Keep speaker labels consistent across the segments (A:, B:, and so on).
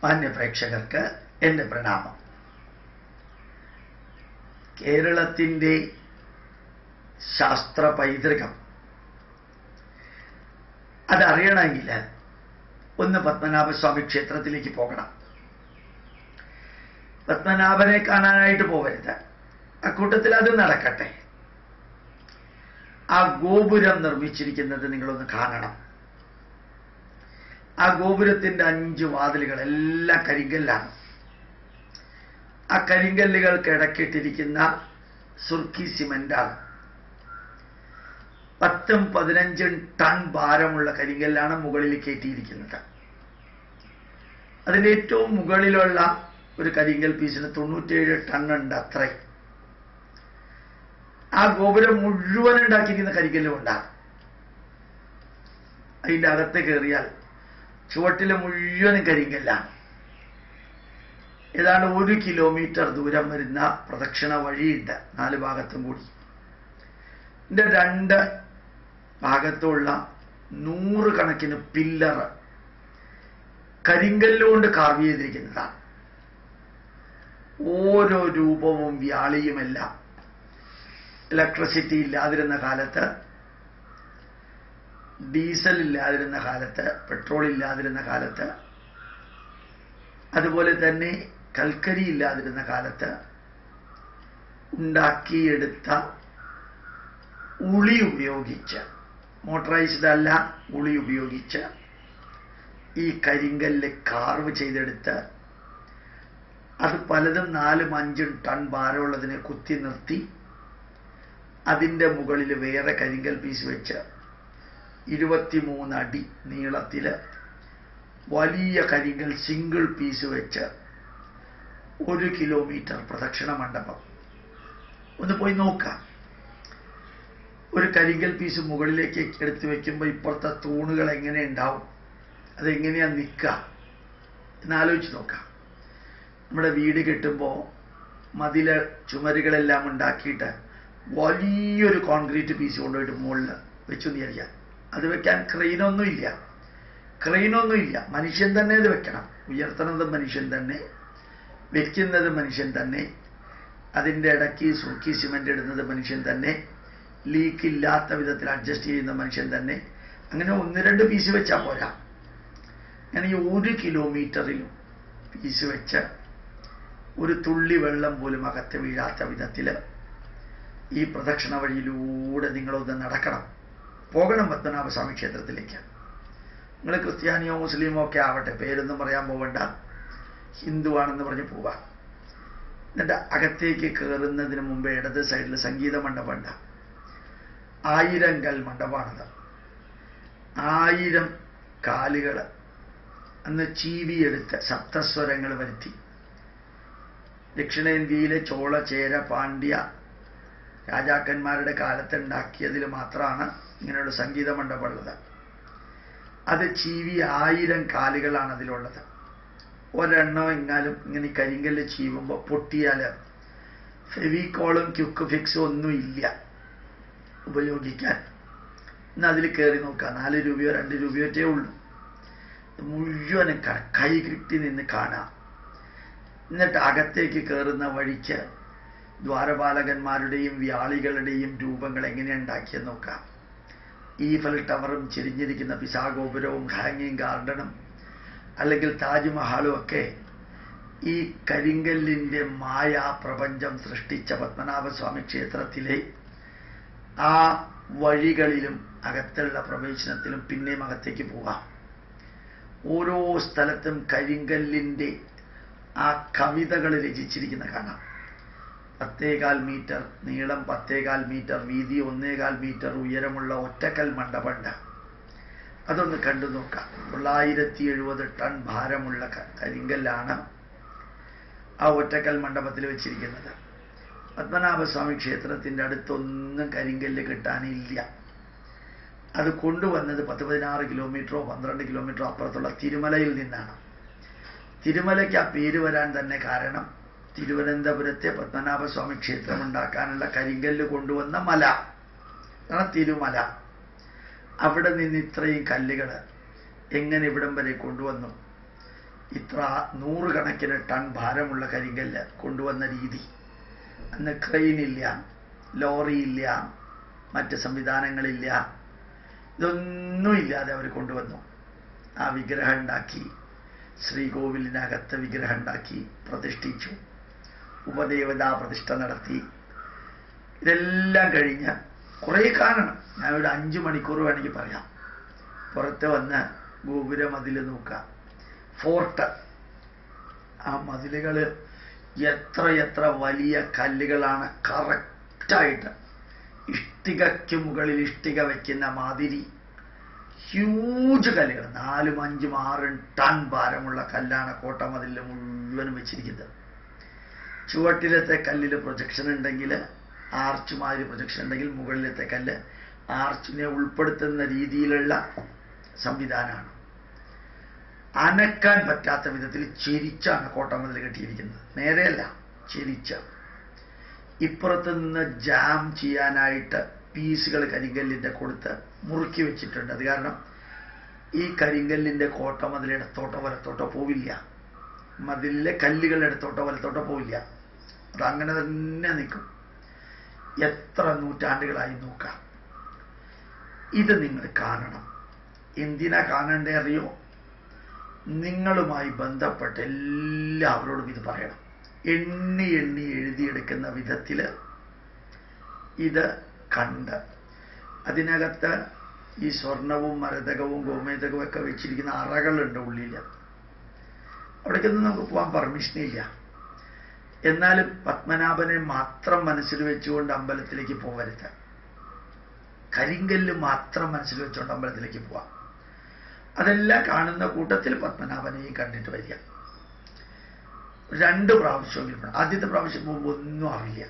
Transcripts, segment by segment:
A: മാന്യ പ്രേക്ഷകർക്ക് എൻ്റെ പ്രണാമം. കേരളത്തിൻ്റെ ശാസ്ത്ര പൈതൃകം അതറിയണമെങ്കിൽ ഒന്ന് പത്മനാഭസ്വാമി ക്ഷേത്രത്തിലേക്ക് പോകണം. പത്മനാഭനെ കാണാനായിട്ട് പോകരുത്, അക്കൂട്ടത്തിൽ അത് നടക്കട്ടെ. ആ ഗോപുരം നിർമ്മിച്ചിരിക്കുന്നത് നിങ്ങളൊന്ന് കാണണം. ആ ഗോപുരത്തിൻ്റെ 5 വാതിലുകൾ എല്ലാം കരിങ്കല്ലാണ്. ആ കരിങ്കല്ലുകൾക്ക് ഇടക്കിട്ടിരിക്കുന്ന സുർക്കി സിമന്റാണ്. 10-15 ടൺ ഭാരമുള്ള കരിങ്കല്ലാണ് മുകളിൽ കയറ്റിയിരിക്കുന്നത്. അതിൻ്റെ ഏറ്റവും മുകളിലുള്ള ഒരു കരിങ്കൽ പീസിന് 97 ടൺ ഉണ്ട് അത്രയും. ആ ഗോപുരം മുഴുവൻ ഉണ്ടാക്കിയിരിക്കുന്ന കരിങ്കല്ലും ഉണ്ടാകും. അതിൻ്റെ അകത്ത് കയറിയാൽ ചുവട്ടിലെ മുഴുവനും കരിങ്കല്ലാണ്. ഏതാണ്ട് 1 കിലോമീറ്റർ ദൂരം വരുന്ന പ്രദക്ഷിണ വഴിയുണ്ട് 4 ഭാഗത്തും കൂടി. ഇതിൻ്റെ 2 ഭാഗത്തുള്ള 100 കണക്കിന് പില്ലർ കരിങ്കല്ലുകൊണ്ട് കാർവ് ചെയ്തിരിക്കുന്നതാണ്. ഓരോ രൂപവും വ്യാളിയുമെല്ലാം ഇലക്ട്രിസിറ്റി ഇല്ലാതിരുന്ന കാലത്ത്, ഡീസൽ ഇല്ലാതിരുന്ന കാലത്ത്, പെട്രോൾ ഇല്ലാതിരുന്ന കാലത്ത്, അതുപോലെ തന്നെ കൽക്കരി ഇല്ലാതിരുന്ന കാലത്ത് ഉണ്ടാക്കിയെടുത്ത ഉളി ഉപയോഗിച്ച്, മോട്ടറൈസ്ഡ് അല്ല, ഉളി ഉപയോഗിച്ച് ഈ കരിങ്കല്ല് കാർവ് ചെയ്തെടുത്ത് അത് പലതും 4-5 ടൺ ഭാരമുള്ളതിനെ കുത്തി നിർത്തി അതിൻ്റെ മുകളിൽ വേറെ കരിങ്കൽ പീസ് വെച്ച് 23 അടി നീളത്തിൽ വലിയ കരിങ്കൽ സിംഗിൾ പീസ് വെച്ച് 1 കിലോമീറ്റർ പ്രദക്ഷിണ മണ്ഡപം. ഒന്ന് പോയി നോക്കാം. ഒരു കരിങ്കൽ പീസ് മുകളിലേക്ക് എടുത്തു വയ്ക്കുമ്പോൾ ഇപ്പുറത്തെ തൂണുകൾ എങ്ങനെ ഉണ്ടാവും, അതെങ്ങനെയാണ് നിൽക്കുക എന്നാലോചിച്ച് നോക്കാം. നമ്മുടെ വീട് കെട്ടുമ്പോൾ മതിൽ ചുമരുകളെല്ലാം ഉണ്ടാക്കിയിട്ട് വലിയൊരു കോൺക്രീറ്റ് പീസ് കൊണ്ടുപോയിട്ട് മുകളിൽ വെച്ചു വിചാരിക്കാം. അത് വെക്കാൻ ക്രെയിനൊന്നുമില്ല. മനുഷ്യൻ തന്നെ ഇത് വെക്കണം. ഉയർത്തുന്നത് മനുഷ്യൻ തന്നെ, വെക്കുന്നത് മനുഷ്യൻ തന്നെ, അതിൻ്റെ ഇടയ്ക്ക് സുർക്കി സിമെന്റ് ഇടുന്നത് മനുഷ്യൻ തന്നെ, ലീക്ക് ഇല്ലാത്ത വിധത്തിൽ അഡ്ജസ്റ്റ് ചെയ്യുന്ന മനുഷ്യൻ തന്നെ. അങ്ങനെ 1-2 പീസ് വെച്ചാൽ പോരാ. അങ്ങനെ ഈ 1 കിലോമീറ്ററിലും പീസ് വെച്ച് ഒരു തുള്ളി വെള്ളം പോലും അകത്ത് വീഴാത്ത വിധത്തിൽ ഈ പ്രദക്ഷിണ വഴിയിലൂടെ നിങ്ങളൊന്ന് നടക്കണം. പോകണം പത്മനാഭസ്വാമി ക്ഷേത്രത്തിലേക്ക്. നിങ്ങൾ ക്രിസ്ത്യാനിയോ മുസ്ലിമോ ഒക്കെ ആവട്ടെ, പേരൊന്നും പറയാൻ പോകണ്ട, ഹിന്ദുവാണെന്ന് പറഞ്ഞ് പോവാം. എന്നിട്ട് അകത്തേക്ക് കയറുന്നതിന് മുമ്പ് ഇടത് സൈഡിൽ സംഗീത മണ്ഡപമുണ്ട്. 1000 കൽ മണ്ഡപമാണത്. 1000 കാലുകൾ അന്ന് ചീവിയെടുത്ത് സപ്തസ്വരങ്ങൾ വരുത്തി. ദക്ഷിണേന്ത്യയിലെ ചോള, ചേര, പാണ്ഡ്യ രാജാക്കന്മാരുടെ കാലത്ത് ഉണ്ടാക്കിയതിൽ മാത്രമാണ് ഇങ്ങനെയുള്ള സംഗീത മണ്ഡപമുള്ളത്. അത് ചീവി 1000 കാലുകളാണ് അതിലുള്ളത്. ഒരെണ്ണം എങ്ങാനും ഇങ്ങനെ കരിങ്കല്ല് ചീവുമ്പോൾ പൊട്ടിയാൽ ഫെവിക്കോളും ക്യുക്ക് ഫിക്സും ഒന്നും ഇല്ല ഉപയോഗിക്കാൻ. എന്നാൽ അതിൽ കയറി നോക്കാം. 4 രൂപയോ 2 രൂപയോറ്റേ ഉള്ളൂ. മുഴുവനും കൈ കിട്ടി നിന്ന് കാണാം. എന്നിട്ട് അകത്തേക്ക് കയറുന്ന വഴിക്ക് ദ്വാരപാലകന്മാരുടെയും വ്യാളികളുടെയും രൂപങ്ങൾ എങ്ങനെ ഉണ്ടാക്കിയെന്ന് നോക്കാം. ഈഫൽ ടവറും ചെരിഞ്ഞിരിക്കുന്ന പിസാഗോപുരവും ഹാങ്ങിങ് ഗാർഡനും അല്ലെങ്കിൽ താജ്മഹാളും ഒക്കെ ഈ കരിങ്കല്ലിൻ്റെ മായാപ്രപഞ്ചം സൃഷ്ടിച്ച പത്മനാഭസ്വാമി ക്ഷേത്രത്തിലെ ആ വഴികളിലും അകത്തുള്ള പ്രവേശനത്തിലും പിന്നെയും അകത്തേക്ക് പോകാം. ഓരോ സ്ഥലത്തും കരിങ്കല്ലിൻ്റെ ആ കവിതകൾ രചിച്ചിരിക്കുന്ന കാണാം. 10.25 മീറ്റർ നീളം, 10.25 മീറ്റർ വീതി, 1.25 മീറ്റർ ഉയരമുള്ള ഒറ്റക്കൽ മണ്ഡപമുണ്ട്. അതൊന്ന് കണ്ടു നോക്കാം. 970 ടൺ ഭാരമുള്ള കരിങ്കല്ലാണ് ആ ഒറ്റക്കൽ മണ്ഡപത്തിൽ വെച്ചിരിക്കുന്നത്. പത്മനാഭസ്വാമി ക്ഷേത്രത്തിൻ്റെ അടുത്തൊന്നും കരിങ്കല്ല് കിട്ടാനില്ല. അത് കൊണ്ടുവന്നത് 10-16 കിലോമീറ്ററോ 12 കിലോമീറ്ററോ അപ്പുറത്തുള്ള തിരുമലയിൽ നിന്നാണ്. തിരുമലയ്ക്ക് ആ പേര് വരാൻ തന്നെ കാരണം തിരുവനന്തപുരത്തെ പത്മനാഭസ്വാമി ക്ഷേത്രം ഉണ്ടാക്കാനുള്ള കരിങ്കല്ല് കൊണ്ടുവന്ന മല, തിരുമല. അവിടെ നിന്ന് ഇത്രയും കല്ലുകൾ എങ്ങനെ ഇവിടം വരെ കൊണ്ടുവന്നു ഇത്ര 100 കണക്കിന് ടൺ ഭാരമുള്ള കരിങ്കല്ല് കൊണ്ടുവന്ന രീതി. അന്ന് ക്രെയിനില്ല, ലോറിയില്ല, മറ്റ് സംവിധാനങ്ങളില്ല, ഇതൊന്നുമില്ലാതെ അവർ കൊണ്ടുവന്നു. ആ വിഗ്രഹം ഉണ്ടാക്കി, ശ്രീകോവിലിനകത്ത് വിഗ്രഹം ഉണ്ടാക്കി പ്രതിഷ്ഠിച്ചു, ഉപദേവതാ പ്രതിഷ്ഠ നടത്തി. ഇതെല്ലാം കഴിഞ്ഞ് കുറേ കാലം, ഞാനൊരു 5 മണിക്കൂർ വേണമെങ്കിൽ പറയാം. പുറത്ത് വന്ന് ഗോപുര മതിൽ നോക്കാം, ഫോർട്ട്. ആ മതിലുകൾ എത്ര വലിയ കല്ലുകളാണ്, കറക്റ്റായിട്ട് ഇഷ്ടികയ്ക്ക് മുകളിൽ ഇഷ്ടിക വയ്ക്കുന്ന മാതിരി ഹ്യൂജ് കല്ലുകൾ, 4, 5, 6 ടൺ ഭാരമുള്ള കല്ലാണ് കോട്ടമതിലിൽ മുഴുവനും വെച്ചിരിക്കുന്നത്. ചുവട്ടിലത്തെ കല്ലിൽ പ്രൊജക്ഷൻ ഉണ്ടെങ്കിൽ, ആർച്ചുമാതിരി പ്രൊജക്ഷൻ ഉണ്ടെങ്കിൽ, മുകളിലത്തെ കല്ല് ആർച്ചിനെ ഉൾപ്പെടുത്തുന്ന രീതിയിലുള്ള സംവിധാനമാണ്. അനക്കാൻ പറ്റാത്ത വിധത്തിൽ ചെരിച്ചാണ് കോട്ടമതിൽ കെട്ടിയിരിക്കുന്നത്. നേരെയല്ല, ചെരിച്ച. ഇപ്പുറത്ത് നിന്ന് ജാം ചെയ്യാനായിട്ട് പീസുകൾ കരിങ്കല്ലിൻ്റെ കൊടുത്ത് മുറുക്കി വെച്ചിട്ടുണ്ട്. അത് കാരണം ഈ കരിങ്കല്ലിൻ്റെ കോട്ടമതിൽ ഇടത്തോട്ടോ വലത്തോട്ടോ പോവില്ല, മതിലിലെ കല്ലുകളുടെ ഇടത്തോട്ടോ വലത്തോട്ടോ പോവില്ല. അതങ്ങനെ തന്നെ നിൽക്കും. എത്ര നൂറ്റാണ്ടുകളായി നോക്കാം. ഇത് നിങ്ങൾ കാണണം. എന്തിനാ കാണണ്ടേ അറിയോ? നിങ്ങളുമായി ബന്ധപ്പെട്ട എല്ലാവരോടും ഇത് പറയണം. എണ്ണി എഴുതിയെടുക്കുന്ന വിധത്തിൽ ഇത് കണ്ട്, അതിനകത്ത് ഈ സ്വർണവും മരതകവും ഗോമേതകവും ഒക്കെ വെച്ചിരിക്കുന്ന അറകളുണ്ട് ഉള്ളിൽ. അവിടേക്കൊന്നും നമുക്ക് പോകാൻ പെർമിഷനില്ല. എന്നാലും പത്മനാഭനെ മാത്രം മനസ്സിൽ വെച്ചുകൊണ്ട് അമ്പലത്തിലേക്ക് പോകരുത്. കരിങ്കല്ല് മാത്രം മനസ്സിൽ വെച്ചുകൊണ്ട് അമ്പലത്തിലേക്ക് പോവാം. അതെല്ലാം കാണുന്ന കൂട്ടത്തിൽ പത്മനാഭനെയും കണ്ടിട്ട് വരിക. 2 പ്രാവശ്യമെങ്കിലും പോകണം. ആദ്യത്തെ പ്രാവശ്യം പോകുമ്പോൾ ഒന്നും ആവില്ല.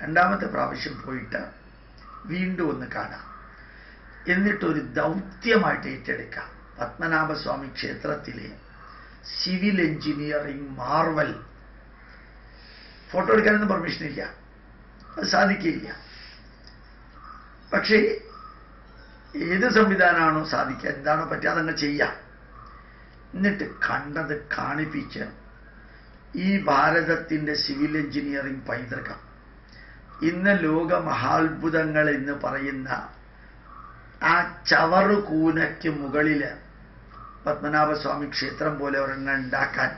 A: 2ാമത്തെ പ്രാവശ്യം പോയിട്ട് വീണ്ടും ഒന്ന് കാണാം. എന്നിട്ടൊരു ദൗത്യമായിട്ട് ഏറ്റെടുക്കാം. പത്മനാഭസ്വാമി ക്ഷേത്രത്തിലെ സിവിൽ എഞ്ചിനീയറിംഗ് മാർവൽ. ഫോട്ടോ എടുക്കാനൊന്നും പെർമിഷനില്ല, അത് സാധിക്കില്ല. പക്ഷേ ഏത് സംവിധാനമാണോ സാധിക്കുക, എന്താണോ പറ്റുക, അതങ്ങ് ചെയ്യാം. എന്നിട്ട് കണ്ടത് കാണിപ്പിച്ച് ഈ ഭാരതത്തിൻ്റെ സിവിൽ എഞ്ചിനീയറിംഗ് പൈതൃകം, ഇന്ന് ലോക മഹാത്ഭുതങ്ങൾ എന്ന് പറയുന്ന ആ ചവറുകൂനയ്ക്ക് മുകളിൽ പത്മനാഭസ്വാമി ക്ഷേത്രം പോലെ ഒരെണ്ണം ഉണ്ടാക്കാൻ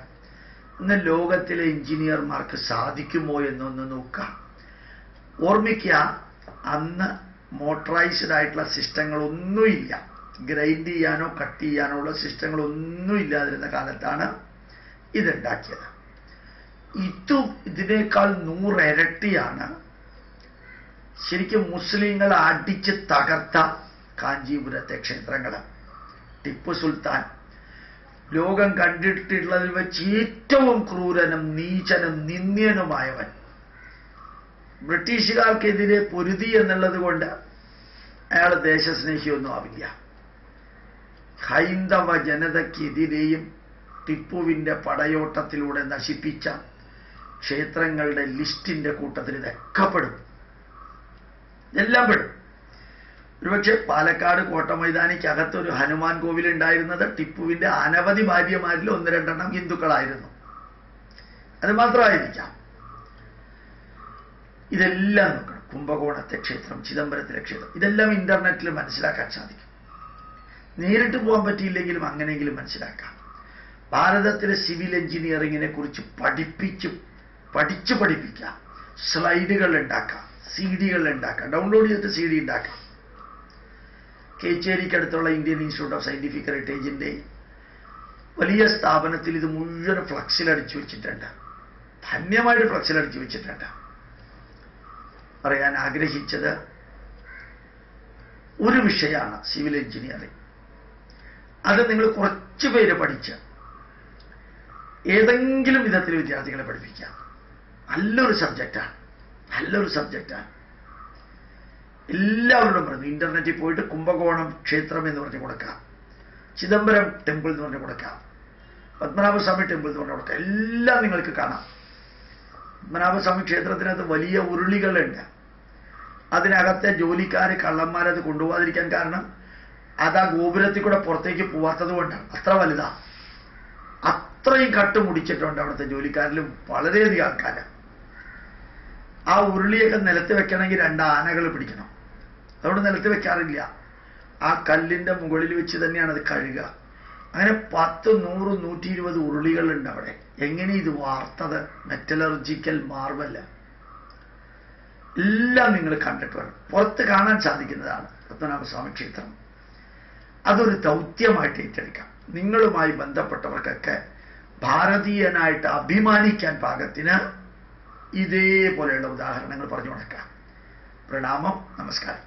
A: ഇന്ന് ലോകത്തിലെ എഞ്ചിനീയർമാർക്ക് സാധിക്കുമോ എന്നൊന്ന് നോക്കാം. ഓർമ്മിക്കുക, അന്ന് മോട്ടറൈസ്ഡ് ആയിട്ടുള്ള സിസ്റ്റങ്ങളൊന്നുമില്ല. ഗ്രൈൻഡ് ചെയ്യാനോ കട്ട് ചെയ്യാനോ ഉള്ള സിസ്റ്റങ്ങളൊന്നും ഇല്ലാതിരുന്ന കാലത്താണ് ഇതുണ്ടാക്കിയത്. ഇതിനേക്കാൾ 100 ഇരട്ടിയാണ് ശരിക്കും മുസ്ലിങ്ങൾ അടിച്ച് തകർത്ത കാഞ്ചീപുരത്തെ ക്ഷേത്രങ്ങൾ. ടിപ്പു സുൽത്താൻ ലോകം കണ്ടിട്ടുള്ളതിൽ വെച്ച് ഏറ്റവും ക്രൂരനും നീചനും നിന്ദ്യനുമായവൻ. ബ്രിട്ടീഷുകാർക്കെതിരെ പൊരുതി എന്നുള്ളത് കൊണ്ട് അയാൾ ദേശസ്നേഹിയൊന്നും ആവില്ല. ഹൈന്ദവ ജനതയ്ക്കെതിരെയും ടിപ്പുവിൻ്റെ പടയോട്ടത്തിലൂടെ നശിപ്പിച്ച ക്ഷേത്രങ്ങളുടെ ലിസ്റ്റിൻ്റെ കൂട്ടത്തിൽ ഇതൊക്കെ പെടും, എല്ലാം പെടും. ഒരുപക്ഷെ പാലക്കാട് കോട്ടമൈതാനിക്കകത്തൊരു ഹനുമാൻ കോവിൽ ഉണ്ടായിരുന്നത് ടിപ്പുവിൻ്റെ അനവധി ഭാര്യമാരിൽ 1-2 ഹിന്ദുക്കളായിരുന്നു. അത് മാത്രമായിരിക്കാം. ഇതെല്ലാം നോക്കണം. കുംഭകോണത്തെ ക്ഷേത്രം, ചിദംബരത്തിലെ ക്ഷേത്രം, ഇതെല്ലാം ഇന്റർനെറ്റിൽ മനസ്സിലാക്കാൻ സാധിക്കും. നേരിട്ട് പോകാൻ പറ്റിയില്ലെങ്കിലും അങ്ങനെയെങ്കിലും മനസ്സിലാക്കാം. ഭാരതത്തിലെ സിവിൽ എഞ്ചിനീയറിങ്ങിനെ കുറിച്ച് പഠിപ്പിക്കാം. സ്ലൈഡുകൾ ഉണ്ടാക്കാം, CD-കൾ ഉണ്ടാക്കാം, ഡൗൺലോഡ് ചെയ്തിട്ട് CD ഉണ്ടാക്കാം. കേച്ചേരിക്കടുത്തുള്ള ഇന്ത്യൻ ഇൻസ്റ്റിറ്റ്യൂട്ട് ഓഫ് സയന്റിഫിക് ഹെറിറ്റേജിൻ്റെ വലിയ സ്ഥാപനത്തിൽ ഇത് മുഴുവൻ ഫ്ലക്സിലടിച്ചു വെച്ചിട്ടുണ്ട്, ധന്യമായിട്ട് ഫ്ലക്സിലടിച്ചു വെച്ചിട്ടുണ്ട്. പറയാൻ ആഗ്രഹിച്ചത് ഒരു വിഷയമാണ് സിവിൽ എഞ്ചിനീയറിംഗ്. അത് നിങ്ങൾ കുറച്ച് പേര് പഠിച്ച് ഏതെങ്കിലും വിധത്തിൽ വിദ്യാർത്ഥികളെ പഠിപ്പിക്കാം. നല്ലൊരു സബ്ജക്റ്റാണ്. എല്ലാവരോടും പറഞ്ഞു, ഇന്റർനെറ്റിൽ പോയിട്ട് കുംഭകോണം ക്ഷേത്രം എന്ന് പറഞ്ഞു കൊടുക്കാം, ചിദംബരം ടെമ്പിൾ എന്ന് പറഞ്ഞു കൊടുക്കാം, പത്മനാഭസ്വാമി ടെമ്പിൾ എന്ന് പറഞ്ഞു കൊടുക്കാം. എല്ലാം നിങ്ങൾക്ക് കാണാം. പത്മനാഭസ്വാമി ക്ഷേത്രത്തിനകത്ത് വലിയ ഉരുളികളുണ്ട്. അതിനകത്തെ ജോലിക്കാര് കള്ളന്മാരത് കൊണ്ടുപോകാതിരിക്കാൻ കാരണം അത് ആ ഗോപുരത്തിൽ കൂടെ പുറത്തേക്ക് പോവാത്തത് കൊണ്ടാണ്. അത്ര വലുതാ. അത്രയും കട്ടുമുടിച്ചിട്ടുണ്ട് അവിടുത്തെ ജോലിക്കാരിലും വളരെയധികം ആൾക്കാരാണ്. ആ ഉരുളിയൊക്കെ നിലത്ത് വെക്കണമെങ്കിൽ 2 ആനകൾ പിടിക്കണം. അതുകൊണ്ട് നിലത്ത് വെക്കാറില്ല. ആ കല്ലിന്റെ മുകളിൽ വെച്ച് തന്നെയാണ് അത് കഴുകുക. അങ്ങനെ 10, 100, 120 ഉരുളികളുണ്ട് അവിടെ. എങ്ങനെ ഇത് വാർത്തത്? മെറ്റലർജിക്കൽ മാർബൽ എല്ലാം നിങ്ങൾ കണ്ടിട്ട് വേണം. പുറത്ത് കാണാൻ സാധിക്കുന്നതാണ് പത്മനാഭസ്വാമി ക്ഷേത്രം. അതൊരു ദൗത്യമായിട്ട് ഏറ്റെടുക്കാം. നിങ്ങളുമായി ബന്ധപ്പെട്ടവർക്കൊക്കെ ഭാരതീയനായിട്ട് അഭിമാനിക്കാൻ പാകത്തിന് ഇതേപോലെയുള്ള ഉദാഹരണങ്ങൾ പറഞ്ഞു കൊടുക്കാം. പ്രണാമം, നമസ്കാരം.